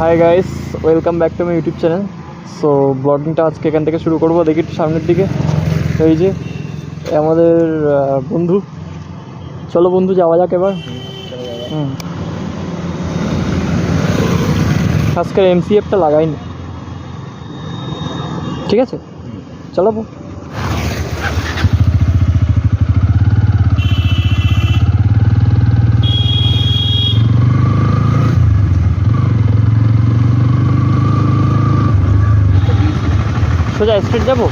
High guys, welcome back to my YouTube channel. So ব্লগিংটা আজকে এখান থেকে শুরু করবো। দেখি একটু সামনের দিকে, এই যে আমাদের বন্ধু। চলো বন্ধু, যাওয়া যাক এবার। আজকের এমসিএফটা লাগাইনি, ঠিক আছে? চলো সোজা স্ট্রিট যাবো।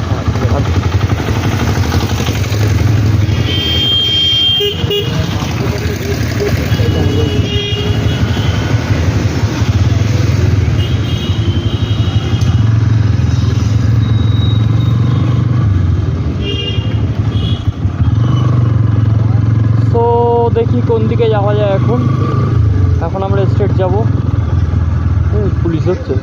তো দেখি কোন দিকে যাওয়া যায়। এখন আমরা স্ট্রেট যাবো। পুলিশ হচ্ছে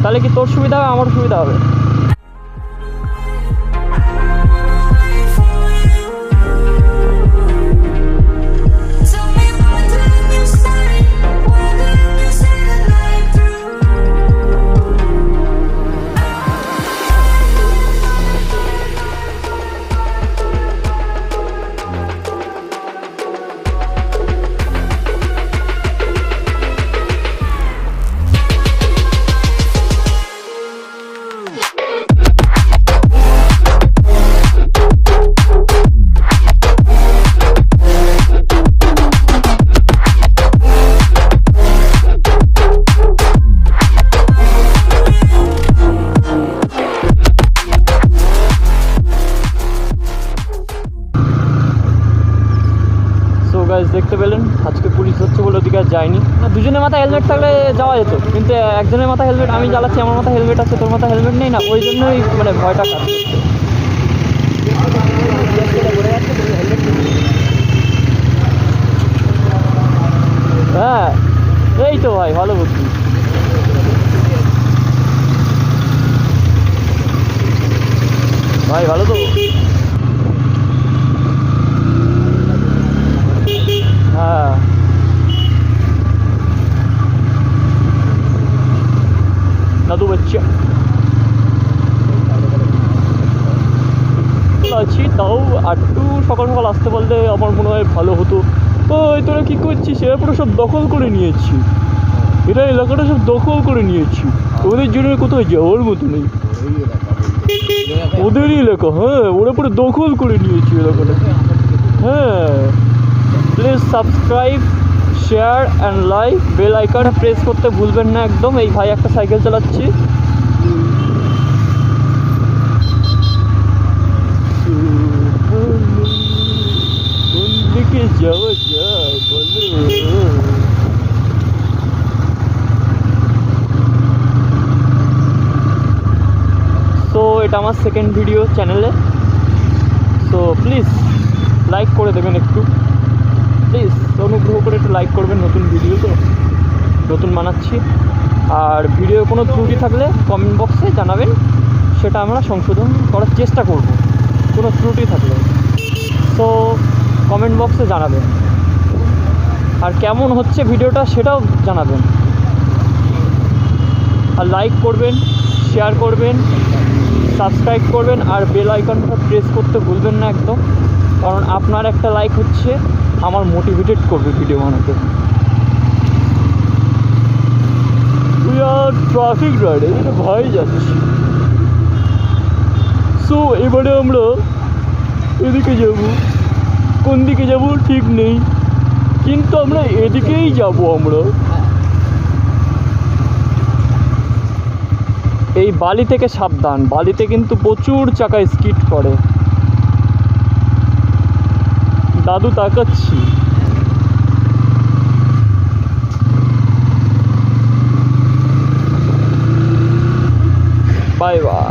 তাহলে কি তোর সুবিধা হবে, আমার সুবিধা হবে? দেখতে পেলেন, আজকে পুলিশ হচ্ছে বলে ওদিকে আর যায়নি। দুজনের মাথায় হেলমেট থাকলে যাওয়া যেত, কিন্তু একজনের মাথায় হেলমেট, আমি জ্বালাচ্ছি, আমার মাথায় হেলমেট আছে, তোর মাথায় হেলমেট নেই না, ওই জন্যই মানে ভয়টা কাজ। হ্যাঁ, এই তো ভাই, ভালো বুদ্ধি ভাই, ভালো তো। হ্যাঁ, দাদু বাচ্চা আছি, তাও একটু সকাল সকাল আসতে বলতে আমার মনে হয় ভালো হতো। ওই তোরা কী করছিস? এরা পুরো সব দখল করে নিয়েছি, এরা এলাকাটা সব দখল করে নিয়েছি। ওদের জন্য কোথায় যাওয়ার মতো নেই, ওদেরই এলাকা। হ্যাঁ, ওরা পুরো দখল করে নিয়েছি এলাকাটা। হ্যাঁ, please subscribe, share and like, bell আইকনটা প্রেস করতে ভুলবেন না একদম। এই ভাই একটা সাইকেল চালাচ্ছি। কোন দিকে যাওয়া যায় বলো? সো এটা আমার সেকেন্ড ভিডিও চ্যানেলে। সো প্লিজ লাইক করে দেবেন একটু, প্লিজ অনুগ্রহ করে একটু লাইক করবেন। নতুন ভিডিও তো, নতুন বানাচ্ছি। আর ভিডিও কোনো ত্রুটি থাকলে কমেন্ট বক্সে জানাবেন, সেটা আমরা সংশোধন করার চেষ্টা করব। কোনো ত্রুটি থাকলে তো কমেন্ট বক্সে জানাবেন। আর কেমন হচ্ছে ভিডিওটা সেটাও জানাবেন। আর লাইক করবেন, শেয়ার করবেন, সাবস্ক্রাইব করবেন, আর বেল আইকনটা প্রেস করতে ভুলবেন না একদম। কারণ আপনার একটা লাইক হচ্ছে আমার মোটিভেটেড করবে ভিডিও বানাতে। ট্রাফিক রাইড, এটা ভয় যাচ্ছে। সো এবারে আমরা এদিকে যাব, কোন দিকে যাব ঠিক নেই, কিন্তু আমরা এদিকেই যাব। আমরা এই বালি থেকে সাবধান, বালিতে কিন্তু প্রচুর চাকা স্কিড করে। দাদু তাকাচ্ছি। Bye bye.